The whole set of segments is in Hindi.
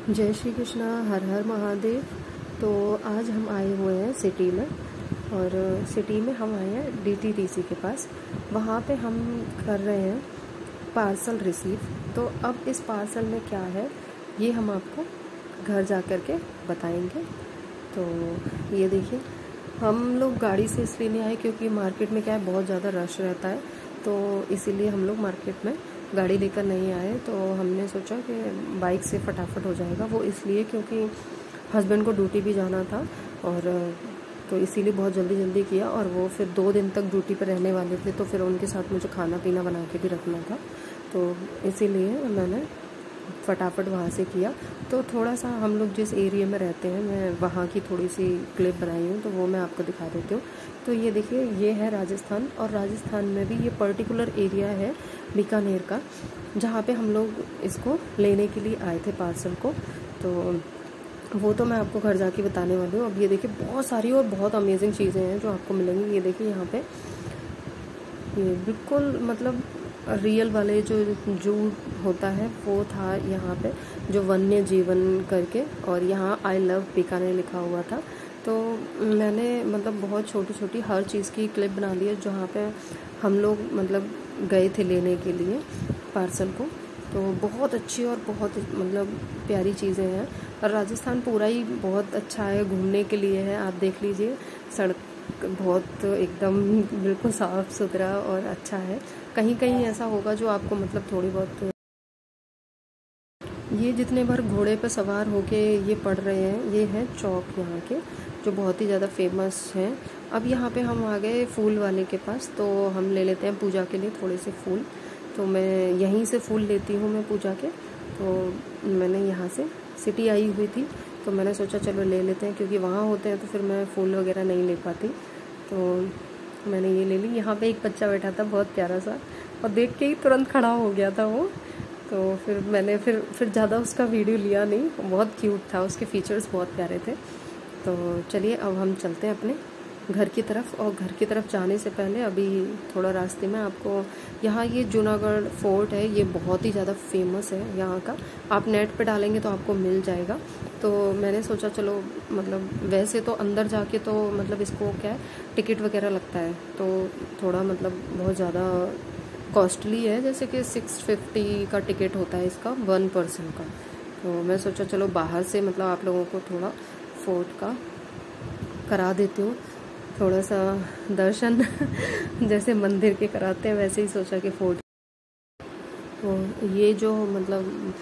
जय श्री कृष्णा, हर हर महादेव। तो आज हम आए हुए हैं सिटी में, और सिटी में हम आए हैं डीटीडीसी के पास। वहाँ पे हम कर रहे हैं पार्सल रिसीव। तो अब इस पार्सल में क्या है ये हम आपको घर जा कर के बताएंगे। तो ये देखिए, हम लोग गाड़ी से इसलिए नहीं आए क्योंकि मार्केट में क्या है, बहुत ज़्यादा रश रहता है, तो इसीलिए हम लोग मार्केट में गाड़ी लेकर नहीं आए। तो हमने सोचा कि बाइक से फटाफट हो जाएगा, वो इसलिए क्योंकि हस्बैंड को ड्यूटी भी जाना था, और तो इसीलिए बहुत जल्दी जल्दी किया। और वो फिर 2 दिन तक ड्यूटी पर रहने वाले थे, तो फिर उनके साथ मुझे खाना पीना बना के भी रखना था, तो इसीलिए मैंने फटाफट वहाँ से किया। तो थोड़ा सा हम लोग जिस एरिया में रहते हैं, मैं वहाँ की थोड़ी सी क्लिप बनाई हूँ, तो वो मैं आपको दिखा देती हूँ। तो ये देखिए, ये है राजस्थान, और राजस्थान में भी ये पर्टिकुलर एरिया है बीकानेर का, जहाँ पे हम लोग इसको लेने के लिए आए थे पार्सल को। तो वो तो मैं आपको घर जाके बताने वाली हूँ। अब ये देखिए, बहुत सारी और बहुत अमेजिंग चीज़ें हैं जो आपको मिलेंगी। ये देखिए, यहाँ पे ये बिल्कुल मतलब रियल वाले जो जू होता है वो था यहाँ पे, जो वन्य जीवन करके, और यहाँ आई लव बीकानेर लिखा हुआ था। तो मैंने मतलब बहुत छोटी छोटी हर चीज़ की क्लिप बना ली है, जहाँ पे हम लोग मतलब गए थे लेने के लिए पार्सल को। तो बहुत अच्छी और बहुत मतलब प्यारी चीज़ें हैं, और राजस्थान पूरा ही बहुत अच्छा है, घूमने के लिए है। आप देख लीजिए, सड़क बहुत एकदम बिल्कुल साफ़ सुथरा और अच्छा है। कहीं कहीं ऐसा होगा जो आपको मतलब थोड़ी बहुत, ये जितने बार घोड़े पर सवार होके ये पढ़ रहे हैं, ये हैं चौक यहाँ के, जो बहुत ही ज़्यादा फेमस हैं। अब यहाँ पे हम आ गए फूल वाले के पास, तो हम ले लेते हैं पूजा के लिए थोड़े से फूल। तो मैं यहीं से फूल लेती हूँ मैं पूजा के। तो मैंने यहाँ से सिटी आई हुई थी, तो मैंने सोचा चलो ले लेते हैं, क्योंकि वहाँ होते हैं तो फिर मैं फूल वगैरह नहीं ले पाती। तो मैंने ये ले ली। यहाँ पे एक बच्चा बैठा था बहुत प्यारा सा, और देख के ही तुरंत खड़ा हो गया था वो। तो फिर मैंने फिर ज़्यादा उसका वीडियो लिया नहीं, बहुत क्यूट था, उसके फीचर्स बहुत प्यारे थे। तो चलिए अब हम चलते हैं अपने घर की तरफ। और घर की तरफ जाने से पहले अभी थोड़ा रास्ते में आपको, यहाँ ये जूनागढ़ फोर्ट है, ये बहुत ही ज़्यादा फेमस है यहाँ का। आप नेट पे डालेंगे तो आपको मिल जाएगा। तो मैंने सोचा चलो, मतलब वैसे तो अंदर जाके तो मतलब इसको क्या है, टिकट वगैरह लगता है, तो थोड़ा मतलब बहुत ज़्यादा कॉस्टली है, जैसे कि 650 का टिकट होता है इसका 1 पर्सन का। तो मैं सोचा चलो बाहर से मतलब आप लोगों को थोड़ा फोर्ट का करा देती हूँ, थोड़ा सा दर्शन जैसे मंदिर के कराते हैं वैसे ही सोचा कि फोर्ट। तो ये जो मतलब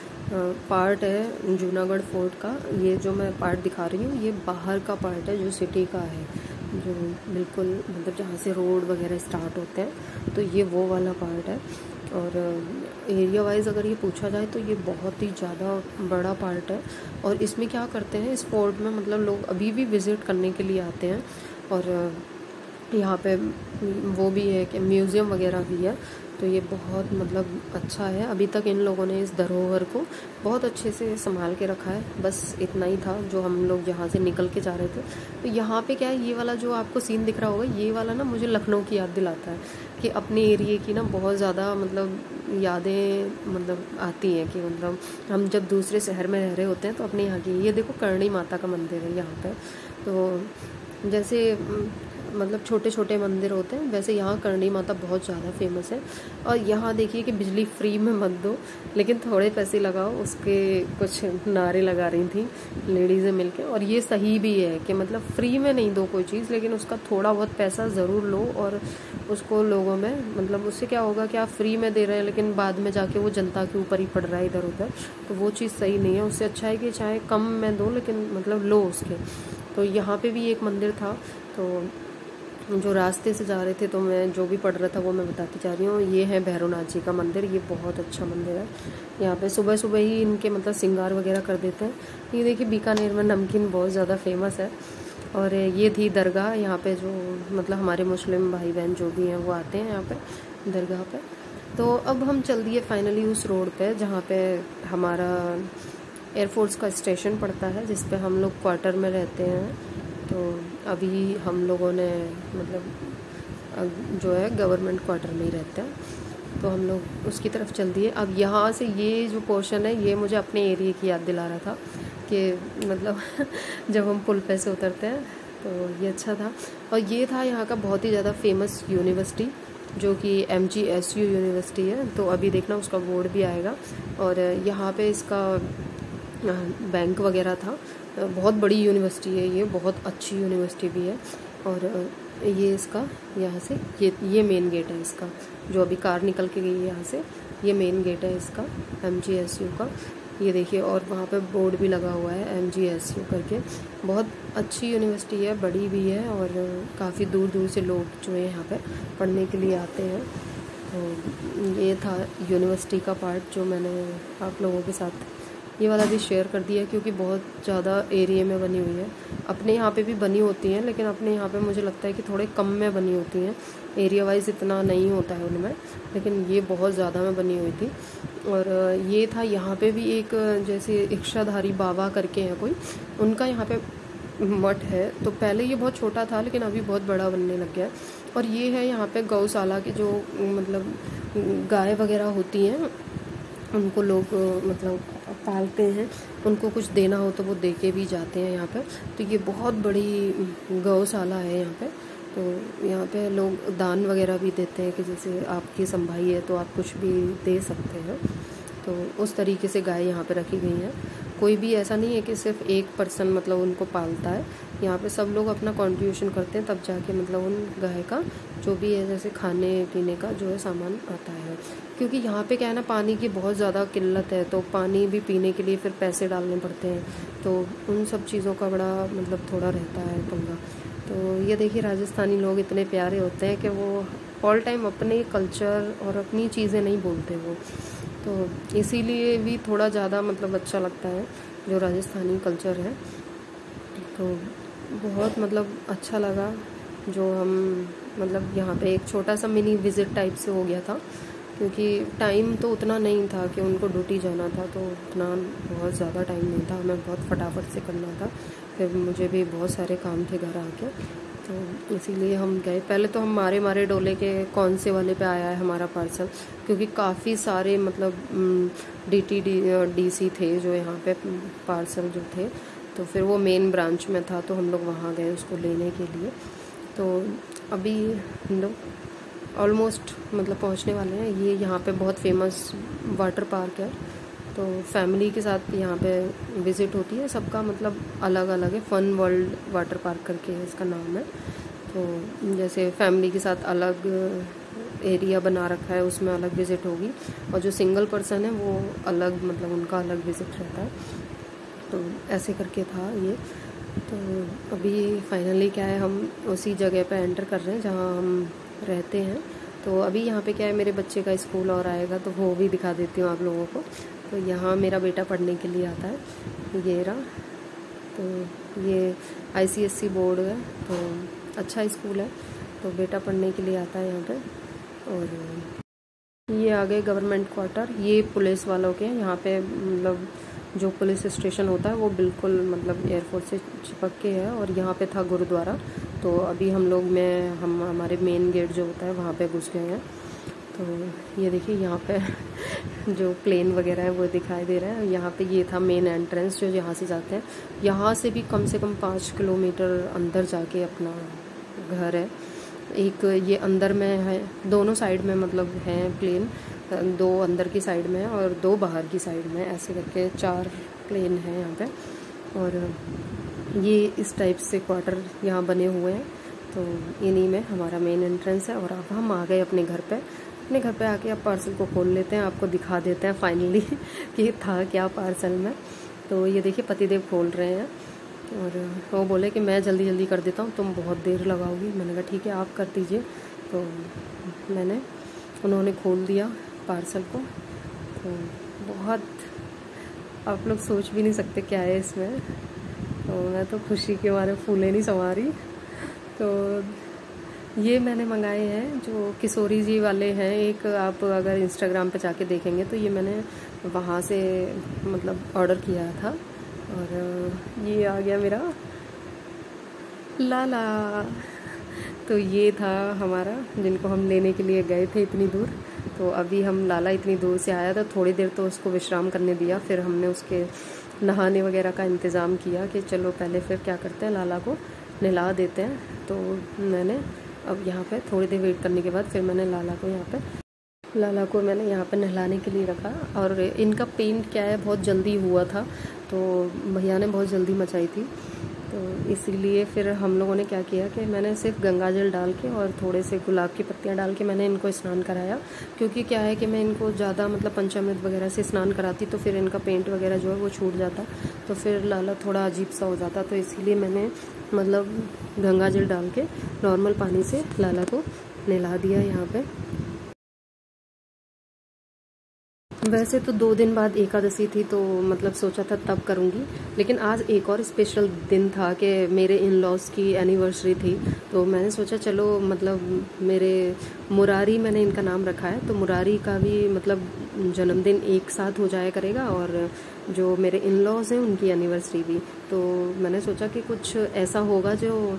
पार्ट है जूनागढ़ फोर्ट का, ये जो मैं पार्ट दिखा रही हूँ, ये बाहर का पार्ट है जो सिटी का है, जो बिल्कुल मतलब जहाँ से रोड वगैरह स्टार्ट होते हैं, तो ये वो वाला पार्ट है। और एरिया वाइज अगर ये पूछा जाए तो ये बहुत ही ज़्यादा बड़ा पार्ट है। और इसमें क्या करते हैं, इस फोर्ट में मतलब लोग अभी भी विज़िट करने के लिए आते हैं। और यहाँ पे वो भी है कि म्यूज़ियम वगैरह भी है, तो ये बहुत मतलब अच्छा है। अभी तक इन लोगों ने इस धरोहर को बहुत अच्छे से संभाल के रखा है। बस इतना ही था जो हम लोग यहाँ से निकल के जा रहे थे। तो यहाँ पे क्या है, ये वाला जो आपको सीन दिख रहा होगा, ये वाला ना मुझे लखनऊ की याद दिलाता है, कि अपने एरिए की ना बहुत ज़्यादा मतलब यादें मतलब आती हैं, कि मतलब हम जब दूसरे शहर में रह रहे होते हैं तो अपने यहाँ की, ये देखो करणी माता का मंदिर है यहाँ पर। तो जैसे मतलब छोटे छोटे मंदिर होते हैं, वैसे यहाँ करणी माता बहुत ज़्यादा फेमस है। और यहाँ देखिए कि बिजली फ्री में मत दो, लेकिन थोड़े पैसे लगाओ, उसके कुछ नारे लगा रही थी लेडीज़ें मिलके। और ये सही भी है कि मतलब फ्री में नहीं दो कोई चीज़, लेकिन उसका थोड़ा बहुत पैसा ज़रूर लो, और उसको लोगों में मतलब उससे क्या होगा कि आप फ्री में दे रहे हैं लेकिन बाद में जाके वो जनता के ऊपर ही पड़ रहा है इधर उधर, तो वो चीज़ सही नहीं है। उससे अच्छा है कि चाहे कम में दो लेकिन मतलब लो उसके। तो यहाँ पे भी एक मंदिर था, तो जो रास्ते से जा रहे थे, तो मैं जो भी पढ़ रहा था वो मैं बताती जा रही हूँ। ये है भैरवनाथ जी का मंदिर, ये बहुत अच्छा मंदिर है। यहाँ पे सुबह सुबह ही इनके मतलब श्रृंगार वगैरह कर देते हैं। ये देखिए, बीकानेर में नमकीन बहुत ज़्यादा फेमस है। और ये थी दरगाह, यहाँ पे जो मतलब हमारे मुस्लिम भाई बहन जो भी हैं वो आते हैं यहाँ पे दरगाह पे। तो अब हम चल दिए फाइनली उस रोड पे जहाँ पे हमारा एयरफोर्स का स्टेशन पड़ता है, जिस पे हम लोग क्वार्टर में रहते हैं। तो अभी हम लोगों ने मतलब जो है गवर्नमेंट क्वार्टर में ही रहते हैं। तो हम लोग उसकी तरफ चल दिए। अब यहाँ से ये जो पोर्शन है ये मुझे अपने एरिया की याद दिला रहा था कि मतलब जब हम पुल पे से उतरते हैं तो ये अच्छा था। और ये था यहाँ का बहुत ही ज़्यादा फेमस यूनिवर्सिटी जो कि MGSU यूनिवर्सिटी है। तो अभी देखना उसका बोर्ड भी आएगा। और यहाँ पे इसका बैंक वगैरह था। बहुत बड़ी यूनिवर्सिटी है ये, बहुत अच्छी यूनिवर्सिटी भी है। और ये इसका यहाँ से ये मेन गेट है इसका, जो अभी कार निकल के गई है यहाँ से, ये मेन गेट है इसका MGSU का। ये देखिए, और वहाँ पे बोर्ड भी लगा हुआ है MGSU करके। बहुत अच्छी यूनिवर्सिटी है, बड़ी भी है, और काफ़ी दूर दूर से लोग जो है यहाँ पे पढ़ने के लिए आते हैं। तो ये था यूनिवर्सिटी का पार्ट जो मैंने आप लोगों के साथ ये वाला भी शेयर कर दिया, क्योंकि बहुत ज़्यादा एरिया में बनी हुई है। अपने यहाँ पे भी बनी होती हैं, लेकिन अपने यहाँ पे मुझे लगता है कि थोड़े कम में बनी होती हैं, एरिया वाइज इतना नहीं होता है उनमें, लेकिन ये बहुत ज़्यादा में बनी हुई थी। और ये था यहाँ पे भी एक, जैसे इच्छाधारी बाबा करके हैं कोई, उनका यहाँ पे मठ है। तो पहले ये बहुत छोटा था, लेकिन अभी बहुत बड़ा बनने लग गया है। और ये है यहाँ पे गौशाला की जो मतलब गाय वगैरह होती हैं, उनको लोग मतलब पालते हैं, उनको कुछ देना हो तो वो दे के भी जाते हैं यहाँ पे। तो ये बहुत बड़ी गौशाला है यहाँ पे। तो यहाँ पे लोग दान वगैरह भी देते हैं कि जैसे आपकी संभाई है तो आप कुछ भी दे सकते हैं। तो उस तरीके से गाय यहाँ पे रखी गई हैं। कोई भी ऐसा नहीं है कि सिर्फ एक पर्सन मतलब उनको पालता है, यहाँ पे सब लोग अपना कंट्रीब्यूशन करते हैं, तब जाके मतलब उन गाय का जो भी है जैसे खाने पीने का जो है सामान आता है। क्योंकि यहाँ पे क्या है ना, पानी की बहुत ज़्यादा किल्लत है, तो पानी भी पीने के लिए फिर पैसे डालने पड़ते हैं, तो उन सब चीज़ों का बड़ा मतलब थोड़ा रहता है पंगा। तो ये देखिए, राजस्थानी लोग इतने प्यारे होते हैं कि वो ऑल टाइम अपने कल्चर और अपनी चीज़ें नहीं बोलते वो, तो इसीलिए भी थोड़ा ज़्यादा मतलब अच्छा लगता है जो राजस्थानी कल्चर है। तो बहुत मतलब अच्छा लगा जो हम मतलब यहाँ पे एक छोटा सा मिनी विज़िट टाइप से हो गया था, क्योंकि टाइम तो उतना नहीं था कि उनको ड्यूटी जाना था, तो उतना बहुत ज़्यादा टाइम नहीं था, हमें बहुत फटाफट से करना था, फिर मुझे भी बहुत सारे काम थे घर आके, तो इसीलिए हम गए। पहले तो हम मारे डोले के कौन से वाले पे आया है हमारा पार्सल, क्योंकि काफ़ी सारे मतलब DTDC थे जो यहाँ पे पार्सल जो थे, तो फिर वो मेन ब्रांच में था, तो हम लोग वहाँ गए उसको लेने के लिए। तो अभी हम लोग ऑलमोस्ट मतलब पहुँचने वाले हैं। ये यहाँ पे बहुत फेमस वाटर पार्क है, तो फैमिली के साथ यहाँ पे विज़िट होती है सबका, मतलब अलग अलग है। फन वर्ल्ड वाटर पार्क करके है इसका नाम है। तो जैसे फैमिली के साथ अलग एरिया बना रखा है, उसमें अलग विज़िट होगी, और जो सिंगल पर्सन है वो अलग मतलब उनका अलग विज़िट रहता है। तो ऐसे करके था ये। तो अभी फाइनली क्या है, हम उसी जगह पे एंटर कर रहे हैं जहाँ हम रहते हैं। तो अभी यहाँ पे क्या है, मेरे बच्चे का स्कूल और आएगा तो वो भी दिखा देती हूँ आप लोगों को। तो यहाँ मेरा बेटा पढ़ने के लिए आता है, ये रहा। तो ये ICSC बोर्ड है, तो अच्छा स्कूल है, तो बेटा पढ़ने के लिए आता है यहाँ पे। और ये आ गए गवर्नमेंट क्वार्टर, ये पुलिस वालों के यहाँ पे मतलब जो पुलिस स्टेशन होता है वो बिल्कुल मतलब एयरपोर्ट से चिपक के है। और यहाँ पे था गुरुद्वारा, तो अभी हम लोग हम हमारे मेन गेट जो होता है वहाँ पे घुस गए हैं। तो ये देखिए यहाँ पे जो प्लेन वगैरह है वो दिखाई दे रहा है। यहाँ पे ये था मेन एंट्रेंस जो यहाँ से जाते हैं। यहाँ से भी कम से कम 5 किलोमीटर अंदर जाके अपना घर है। एक ये अंदर में है, दोनों साइड में मतलब है प्लेन, 2 अंदर की साइड में है और 2 बाहर की साइड में, ऐसे करके 4 प्लेन हैं यहाँ पे। और ये इस टाइप से क्वार्टर यहाँ बने हुए हैं। तो इन्हीं में हमारा मेन एंट्रेंस है। और अब हम आ गए अपने घर पे आके अब पार्सल को खोल लेते हैं, आपको दिखा देते हैं फाइनली कि था क्या पार्सल में। तो ये देखिए पतिदेव खोल रहे हैं, और वो बोले कि मैं जल्दी जल्दी कर देता हूँ, तुम बहुत देर लगाओगी। मैंने कहा ठीक है आप कर दीजिए। तो उन्होंने खोल दिया पार्सल को। तो बहुत, आप लोग सोच भी नहीं सकते क्या है इसमें। तो मैं तो खुशी के मारे फूले नहीं समा रही। तो ये मैंने मंगाए हैं जो किशोरी जी वाले हैं, एक आप अगर इंस्टाग्राम पे जाके देखेंगे तो ये मैंने वहाँ से मतलब ऑर्डर किया था। और ये आ गया मेरा लाला। तो ये था हमारा जिनको हम लेने के लिए गए थे इतनी दूर। तो अभी हम लाला इतनी दूर से आया था, थोड़ी देर तो उसको विश्राम करने दिया, फिर हमने उसके नहाने वगैरह का इंतज़ाम किया कि चलो पहले फिर क्या करते हैं, लाला को नहला देते हैं। तो मैंने अब यहाँ पे थोड़ी देर वेट करने के बाद फिर मैंने लाला को यहाँ पे नहलाने के लिए रखा। और इनका पेंट क्या है, बहुत जल्दी हुआ था, तो भैया ने बहुत जल्दी मचाई थी, तो इसीलिए फिर हम लोगों ने क्या किया कि मैंने सिर्फ गंगा जल डाल के और थोड़े से गुलाब की पत्तियाँ डाल के मैंने इनको स्नान कराया। क्योंकि क्या है कि मैं इनको ज़्यादा मतलब पंचामृत वगैरह से स्नान कराती तो फिर इनका पेंट वगैरह जो है वो छूट जाता, तो फिर लाला थोड़ा अजीब सा हो जाता, तो इसीलिए मैंने मतलब गंगा जल डाल के नॉर्मल पानी से लाला को नहला दिया यहाँ पे। वैसे तो 2 दिन बाद एकादशी थी, तो मतलब सोचा था तब करूँगी, लेकिन आज एक और स्पेशल दिन था कि मेरे इन लॉज की एनिवर्सरी थी, तो मैंने सोचा चलो मतलब मेरे मुरारी, मैंने इनका नाम रखा है, तो मुरारी का भी मतलब जन्मदिन एक साथ हो जाया करेगा और जो मेरे इन लॉज हैं उनकी एनिवर्सरी भी। तो मैंने सोचा कि कुछ ऐसा होगा जो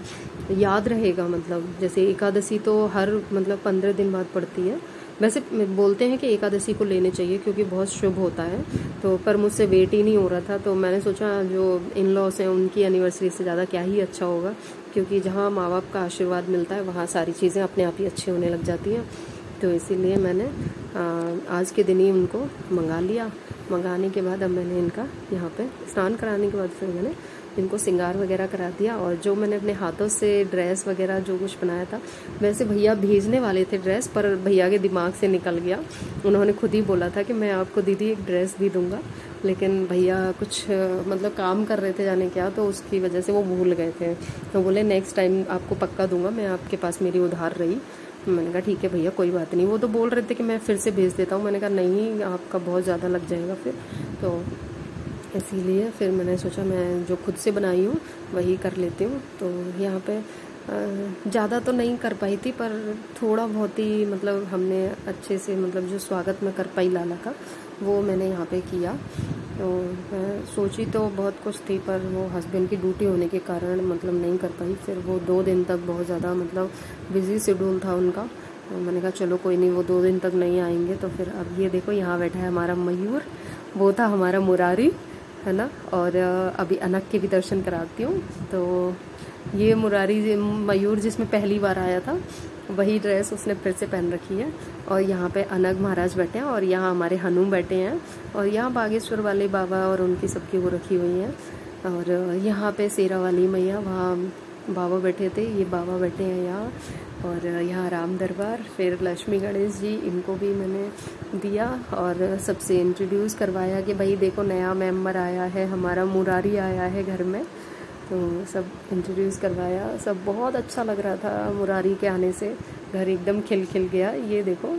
याद रहेगा, मतलब जैसे एकादशी तो हर मतलब 15 दिन बाद पड़ती है। वैसे बोलते हैं कि एकादशी को लेने चाहिए क्योंकि बहुत शुभ होता है, तो पर मुझसे वेट ही नहीं हो रहा था, तो मैंने सोचा जो इन लॉस हैं उनकी एनिवर्सरी से ज़्यादा क्या ही अच्छा होगा, क्योंकि जहाँ माँ बाप का आशीर्वाद मिलता है वहाँ सारी चीज़ें अपने आप ही अच्छी होने लग जाती हैं। तो इसीलिए मैंने आज के दिन ही उनको मंगा लिया। मंगाने के बाद अब मैंने इनका यहाँ पे स्नान कराने के बाद फिर मैंने इनको श्रृंगार वगैरह करा दिया। और जो मैंने अपने हाथों से ड्रेस वगैरह जो कुछ बनाया था, वैसे भैया भेजने वाले थे ड्रेस, पर भैया के दिमाग से निकल गया। उन्होंने खुद ही बोला था कि मैं आपको दीदी एक ड्रेस भी दूंगा, लेकिन भैया कुछ मतलब काम कर रहे थे जाने क्या, तो उसकी वजह से वो भूल गए थे। तो बोले नेक्स्ट टाइम आपको पक्का दूंगा, मैं आपके पास मेरी उधार रही। मैंने कहा ठीक है भैया कोई बात नहीं। वो तो बोल रहे थे कि मैं फिर से भेज देता हूँ, मैंने कहा नहीं आपका बहुत ज़्यादा लग जाएगा फिर, तो इसीलिए फिर मैंने सोचा मैं जो खुद से बनाई हूँ वही कर लेती हूँ। तो यहाँ पे ज़्यादा तो नहीं कर पाई थी, पर थोड़ा बहुत ही मतलब हमने अच्छे से मतलब जो स्वागत में कर पाई लाला का वो मैंने यहाँ पे किया। तो मैं सोची तो बहुत कुछ थी, पर वो हस्बैंड की ड्यूटी होने के कारण मतलब नहीं कर पाई। फिर वो 2 दिन तक बहुत ज़्यादा मतलब बिज़ी शेड्यूल था उनका, तो मैंने कहा चलो कोई नहीं, वो 2 दिन तक नहीं आएंगे। तो फिर अब ये देखो यहाँ बैठा है हमारा मयूर, वो था हमारा मुरारी, है ना। और अभी अनक के भी दर्शन कराती हूँ। तो ये मुरारी मयूर जिसमें पहली बार आया था वही ड्रेस उसने फिर से पहन रखी है। और यहाँ पे अनग महाराज बैठे हैं और यहाँ हमारे हनु बैठे हैं, और यहाँ बागेश्वर वाले बाबा और उनकी सबकी वो रखी हुई हैं। और यहाँ पे शेरा वाली मैया, वहाँ बाबा बैठे थे, ये बाबा बैठे हैं यहाँ। और यहाँ राम दरबार, फिर लक्ष्मी गणेश जी, इनको भी मैंने दिया और सबसे इंट्रोड्यूस करवाया कि भाई देखो नया मेंबर आया है, हमारा मुरारी आया है घर में। तो सब इंट्रोड्यूस करवाया, सब बहुत अच्छा लग रहा था। मुरारी के आने से घर एकदम खिल खिल गया। ये देखो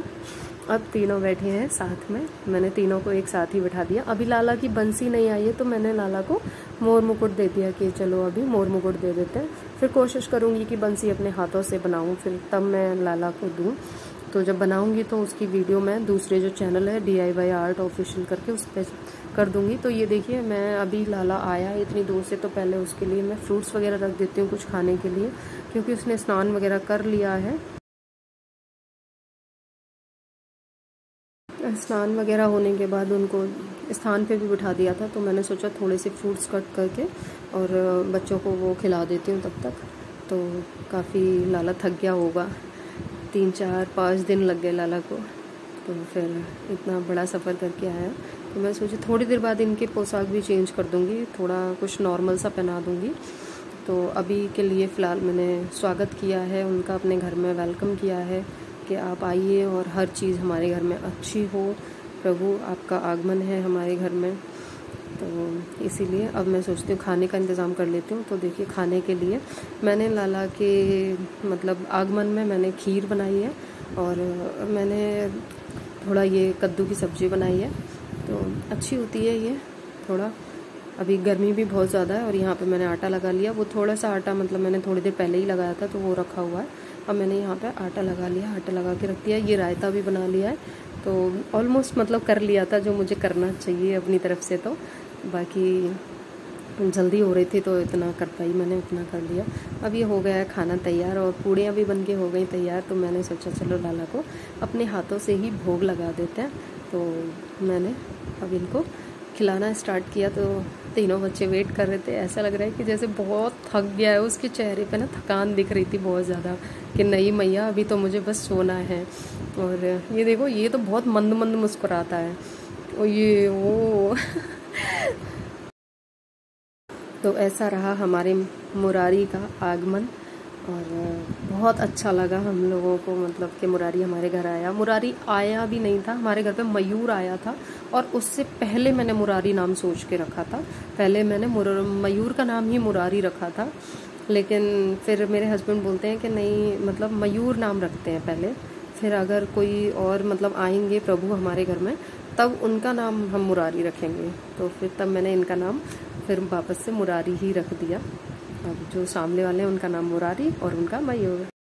अब तीनों बैठे हैं साथ में, मैंने तीनों को एक साथ ही बैठा दिया। अभी लाला की बंसी नहीं आई है, तो मैंने लाला को मोर मुकुट दे दिया कि चलो अभी मोर मुकुट दे देते हैं, फिर कोशिश करूँगी कि बंसी अपने हाथों से बनाऊँ, फिर तब मैं लाला को दूँ। तो जब बनाऊँगी तो उसकी वीडियो मैं दूसरे जो चैनल है DIY आर्ट ऑफिशियल करके उस पर कर दूँगी। तो ये देखिए मैं अभी लाला आया इतनी दूर से, तो पहले उसके लिए मैं फ्रूट्स वगैरह रख देती हूँ कुछ खाने के लिए, क्योंकि उसने स्नान वगैरह कर लिया है। स्नान वगैरह होने के बाद उनको स्थान पे भी बिठा दिया था, तो मैंने सोचा थोड़े से फ्रूट्स कट करके और बच्चों को वो खिला देती हूँ तब तक। तो काफ़ी लाला थक गया होगा, 3-4-5 दिन लग गए लाला को, तो फिर इतना बड़ा सफ़र करके आया। तो मैं सोची थोड़ी देर बाद इनके पोशाक भी चेंज कर दूँगी, थोड़ा कुछ नॉर्मल सा पहना दूँगी। तो अभी के लिए फ़िलहाल मैंने स्वागत किया है उनका, अपने घर में वेलकम किया है कि आप आइए और हर चीज़ हमारे घर में अच्छी हो, प्रभु आपका आगमन है हमारे घर में। तो इसीलिए अब मैं सोचती हूँ खाने का इंतज़ाम कर लेती हूँ। तो देखिए खाने के लिए मैंने लाला के मतलब आगमन में मैंने खीर बनाई है, और मैंने थोड़ा ये कद्दू की सब्ज़ी बनाई है, तो अच्छी होती है ये। थोड़ा अभी गर्मी भी बहुत ज़्यादा है, और यहाँ पे मैंने आटा लगा लिया। वो थोड़ा सा आटा मतलब मैंने थोड़ी देर पहले ही लगाया था, तो वो रखा हुआ है। अब मैंने यहाँ पे आटा लगा लिया, आटा लगा के रख दिया। ये रायता भी बना लिया है, तो ऑलमोस्ट मतलब कर लिया था जो मुझे करना चाहिए अपनी तरफ से। तो बाकी जल्दी हो रही थी तो इतना कर पाई, मैंने उतना कर लिया। अब ये हो गया है खाना तैयार और पूड़ियाँ भी बन के हो गई तैयार। तो मैंने सोचा चलो लाला को अपने हाथों से ही भोग लगा देते हैं। तो मैंने अब इनको खिलाना स्टार्ट किया। तो तीनों बच्चे वेट कर रहे थे। ऐसा लग रहा है कि जैसे बहुत थक गया है, उसके चेहरे पे ना थकान दिख रही थी बहुत ज़्यादा, कि नहीं मैया अभी तो मुझे बस सोना है। और ये देखो, ये तो बहुत मंद मंद मुस्कुराता है। और ये वो तो ऐसा रहा हमारे मुरारी का आगमन। और बहुत अच्छा लगा हम लोगों को, मतलब कि मुरारी हमारे घर आया। मुरारी आया भी नहीं था, हमारे घर पे मयूर आया था। और उससे पहले मैंने मुरारी नाम सोच के रखा था। पहले मैंने मयूर का नाम ही मुरारी रखा था, लेकिन फिर मेरे हस्बैंड बोलते हैं कि नहीं, मतलब मयूर नाम रखते हैं पहले, फिर अगर कोई और मतलब आएंगे प्रभु हमारे घर में तब उनका नाम हम मुरारी रखेंगे। तो फिर तब मैंने इनका नाम फिर वापस से मुरारी ही रख दिया। अब जो सामने वाले हैं उनका नाम मुरारी और उनका मयूर।